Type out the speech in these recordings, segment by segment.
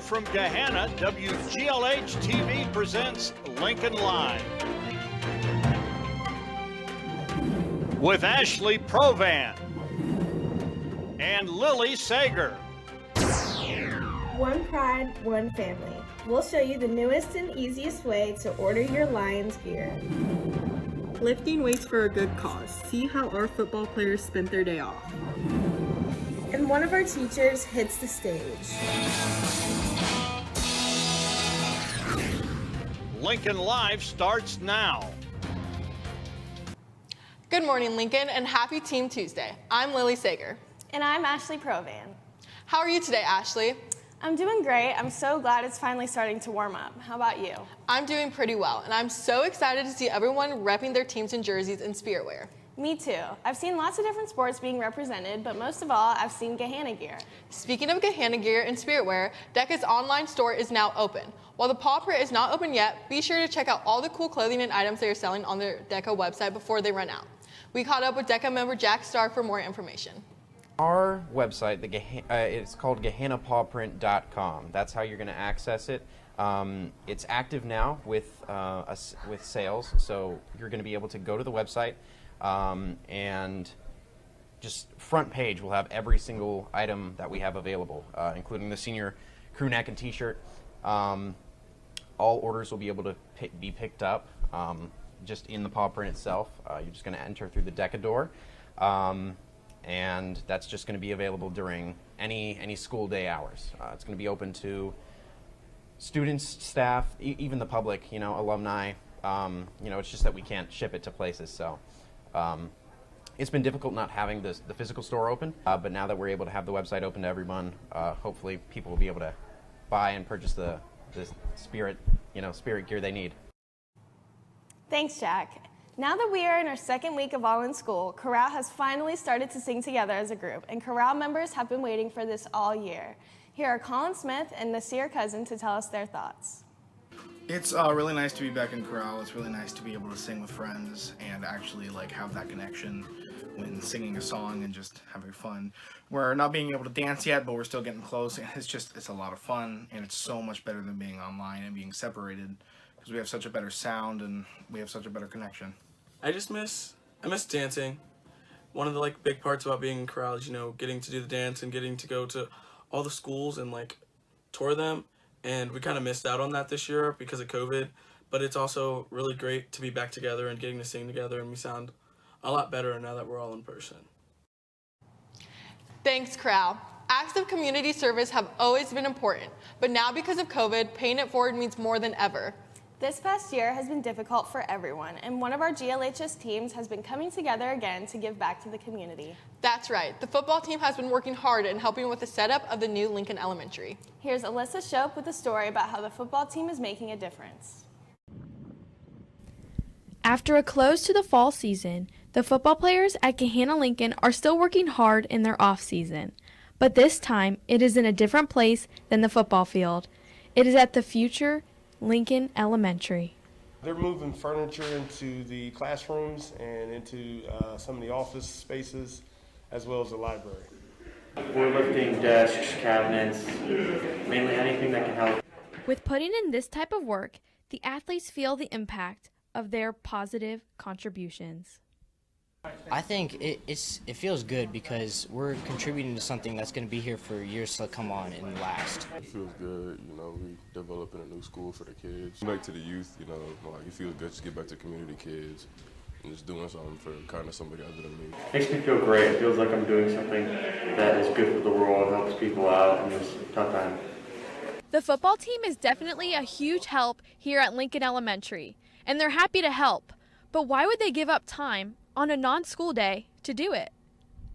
from Gahanna, WGLH TV presents Lincoln Live. With Ashley Provan and Lily Sager. One pride, one family. We'll show you the newest and easiest way to order your Lions gear. Lifting weights for a good cause. See how our football players spent their day off. And one of our teachers hits the stage. Lincoln Live starts now. Good morning, Lincoln, and happy Team Tuesday. I'm Lily Sager. And I'm Ashley Provan. How are you today, Ashley? I'm doing great. I'm so glad it's finally starting to warm up. How about you? I'm doing pretty well, and I'm so excited to see everyone repping their teams and jerseys in spirit wear. Me too. I've seen lots of different sports being represented, but most of all, I've seen Gahanna gear. Speaking of Gahanna gear and spirit wear, DECA's online store is now open. While the paw print is not open yet, be sure to check out all the cool clothing and items they are selling on their DECA website before they run out. We caught up with DECA member Jack Starr for more information. Our website, it's called GahannaPawPrint.com. That's how you're going to access it. It's active now with sales, so you're going to be able to go to the website and just front page will have every single item that we have available, including the senior crew neck and t-shirt. All orders will be able to be picked up just in the paw print itself. You're just going to enter through the DECA door. And that's just going to be available during any school day hours. It's going to be open to students, staff, even the public, alumni. It's just that we can't ship it to places. So it's been difficult not having the physical store open. But now that we're able to have the website open to everyone, hopefully people will be able to buy and purchase the spirit gear they need. Thanks, Jack. Now that we are in our second week of All in School, Chorale has finally started to sing together as a group, and Chorale members have been waiting for this all year. Here are Colin Smith and Nasir Cousin to tell us their thoughts. It's really nice to be back in Chorale. It's really nice to be able to sing with friends and actually have that connection when singing a song and just having fun. We're not being able to dance yet, but we're still getting close, and it's a lot of fun, and it's so much better than being online and being separated because we have such a better sound and we have such a better connection. I miss dancing. One of the big parts about being in Chorale is, getting to do the dance and getting to go to all the schools and tour them. And we kind of missed out on that this year because of COVID. But it's also really great to be back together and getting to sing together, and we sound a lot better now that we're all in person. Thanks, Chorale. Acts of community service have always been important, but now because of COVID, paying it forward means more than ever. This past year has been difficult for everyone, and one of our GLHS teams has been coming together again to give back to the community. That's right. The football team has been working hard in helping with the setup of the new Lincoln Elementary. Here's Alyssa Shope with a story about how the football team is making a difference. After a close to the fall season, the football players at Gahanna Lincoln are still working hard in their off season. But this time, it is in a different place than the football field. It is at the future Lincoln Elementary. They're moving furniture into the classrooms and into some of the office spaces, as well as the library. We're lifting desks, cabinets, mainly anything that can help. With putting in this type of work, the athletes feel the impact of their positive contributions. I think it feels good because we're contributing to something that's going to be here for years to come on and last. It feels good, we developing a new school for the kids. Back to the youth, it feels good to get back to community kids and just doing something for kind of somebody other than me. Makes me feel great. It feels like I'm doing something that is good for the world, helps people out in this tough time. The football team is definitely a huge help here at Lincoln Elementary, and they're happy to help. But why would they give up time on a non-school day to do it?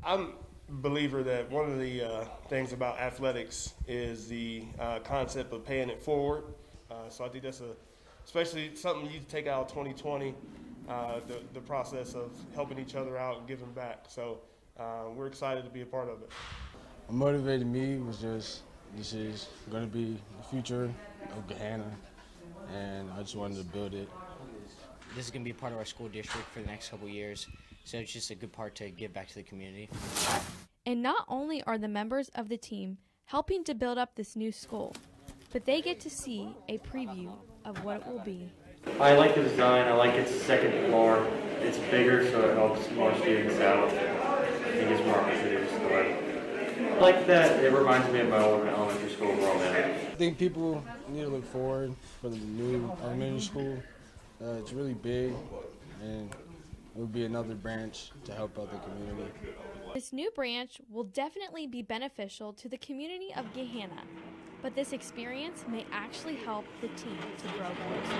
I'm a believer that one of the things about athletics is the concept of paying it forward. So I think that's especially something you take out of 2020, the process of helping each other out and giving back. So we're excited to be a part of it. What motivated me was this is going to be the future of Gahanna, and I just wanted to build it. This is going to be part of our school district for the next couple of years, so it's just a good part to give back to the community. And not only are the members of the team helping to build up this new school, but they get to see a preview of what it will be. I like the design. I like its second floor. It's bigger, so it helps more students out. I think it's more opportunities to learn. I like that it reminds me of my old elementary school where I'm at. I think people need to look forward for the new elementary school. It's really big, and it will be another branch to help out the community. This new branch will definitely be beneficial to the community of Gahanna, but this experience may actually help the team to grow closer.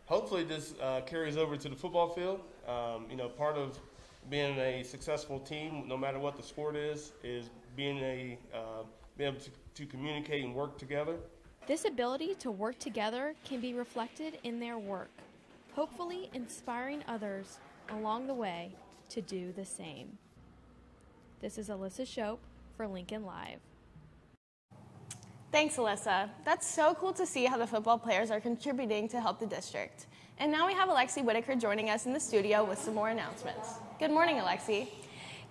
Hopefully this carries over to the football field. Part of being a successful team, no matter what the sport is being able to communicate and work together. This ability to work together can be reflected in their work, hopefully inspiring others along the way to do the same. This is Alyssa Shope for Lincoln Live. Thanks, Alyssa. That's so cool to see how the football players are contributing to help the district. And now we have Alexi Whitaker joining us in the studio with some more announcements. Good morning, Alexi.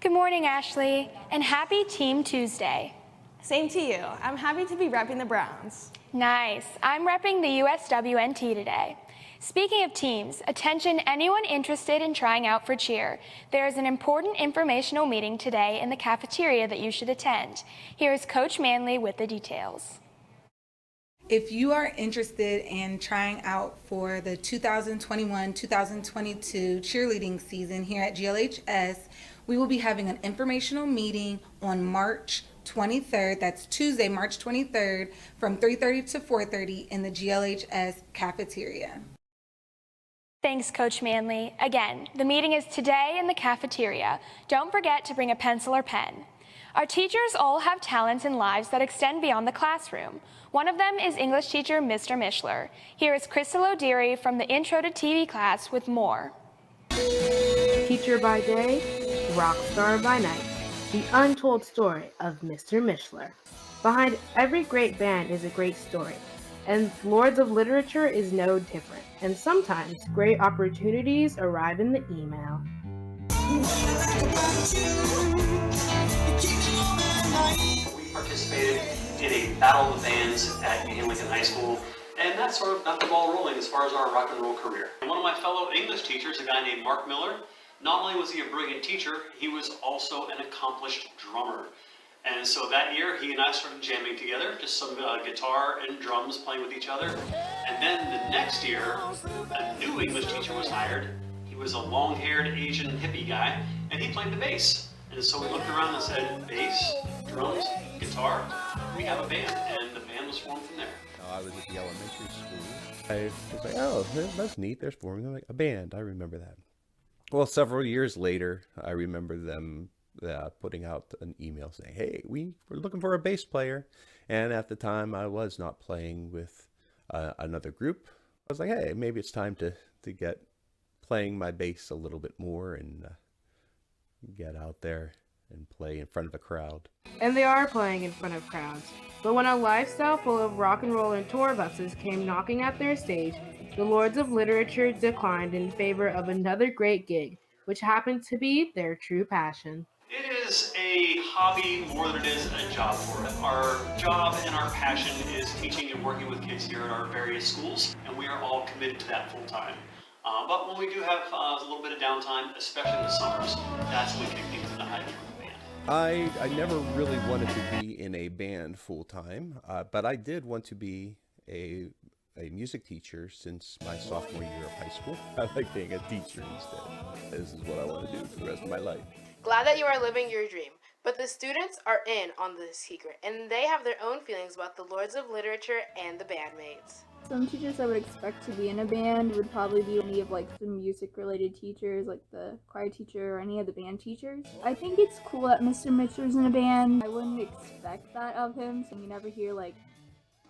Good morning, Ashley, and happy Team Tuesday. Same to you. I'm happy to be repping the Browns. Nice. I'm repping the USWNT today. Speaking of teams, attention anyone interested in trying out for cheer. There is an important informational meeting today in the cafeteria that you should attend. Here is Coach Manley with the details. If you are interested in trying out for the 2021-2022 cheerleading season here at GLHS, we will be having an informational meeting on March 23rd, that's Tuesday, March 23rd, from 3:30 to 4:30 in the GLHS cafeteria. Thanks, Coach Manley. Again, the meeting is today in the cafeteria. Don't forget to bring a pencil or pen. Our teachers all have talents and lives that extend beyond the classroom. One of them is English teacher Mr. Mishler. Here is Crystal O'Deary from the Intro to TV class with more. Teacher by day, rock star by night. The untold story of Mr. Mishler. Behind every great band is a great story, and Lords of Literature is no different. And sometimes great opportunities arrive in the email. We participated in a battle of the bands at Lincoln High School, and that sort of got the ball rolling as far as our rock and roll career. And one of my fellow English teachers, a guy named Mark Miller, not only was he a brilliant teacher, he was also an accomplished drummer. And so that year, he and I started jamming together, just some guitar and drums playing with each other. And then the next year, a new English teacher was hired. He was a long-haired Asian hippie guy, and he played the bass. And so we looked around and said, bass, drums, guitar, we have a band. And the band was formed from there. I was at the elementary school. I was like, oh, that's neat. There's forming like a band. I remember that. Well, several years later, I remember them putting out an email saying, hey, we're looking for a bass player. And at the time, I was not playing with another group. I was like, hey, maybe it's time to get playing my bass a little bit more and get out there and play in front of a crowd. And they are playing in front of crowds. But when a lifestyle full of rock and roll and tour buses came knocking at their stage, the Lords of Literature declined in favor of another great gig, which happened to be their true passion. It is a hobby more than it is a job for us. Our job and our passion is teaching and working with kids here at our various schools, and we are all committed to that full time. But when we do have a little bit of downtime, especially in the summers, that's when we kick things into high gear with the band. I never really wanted to be in a band full time, but I did want to be a music teacher since my sophomore year of high school. I like being a teacher instead. This is what I want to do for the rest of my life. Glad that you are living your dream, but the students are in on the secret, and they have their own feelings about the Lords of Literature and the bandmates. Some teachers I would expect to be in a band would probably be any of like the music related teachers, like the choir teacher or any of the band teachers. I think it's cool that Mr. Mitchell's in a band. I wouldn't expect that of him, so you never hear like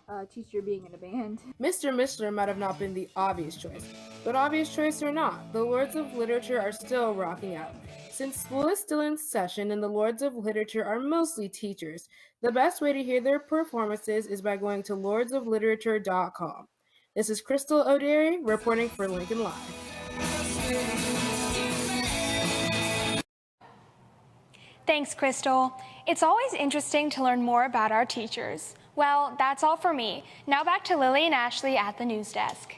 a teacher being in a band. Mr. Mishler might have not been the obvious choice, but obvious choice or not, the Lords of Literature are still rocking out. Since school is still in session and the Lords of Literature are mostly teachers, the best way to hear their performances is by going to lordsofliterature.com. This is Crystal O'Deary reporting for Lincoln Live. Thanks, Crystal. It's always interesting to learn more about our teachers. Well, that's all for me. Now back to Lily and Ashley at the news desk.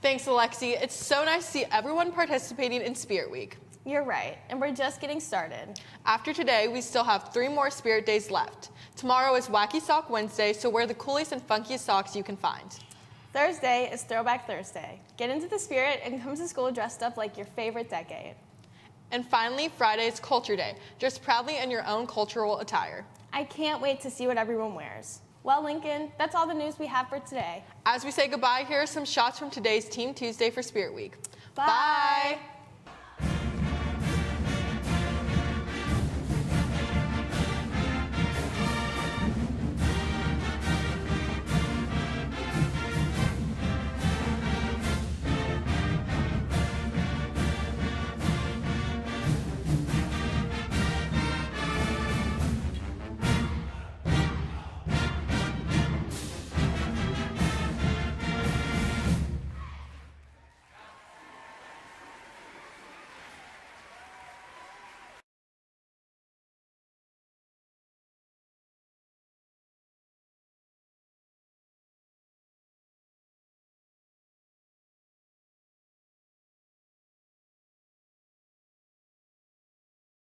Thanks, Alexi. It's so nice to see everyone participating in Spirit Week. You're right, and we're just getting started. After today, we still have 3 more Spirit Days left. Tomorrow is Wacky Sock Wednesday, so wear the coolest and funkiest socks you can find. Thursday is Throwback Thursday. Get into the spirit and come to school dressed up like your favorite decade. And finally, Friday is Culture Day. Dress proudly in your own cultural attire. I can't wait to see what everyone wears. Well, Lincoln, that's all the news we have for today. As we say goodbye, here are some shots from today's Team Tuesday for Spirit Week. Bye. Bye.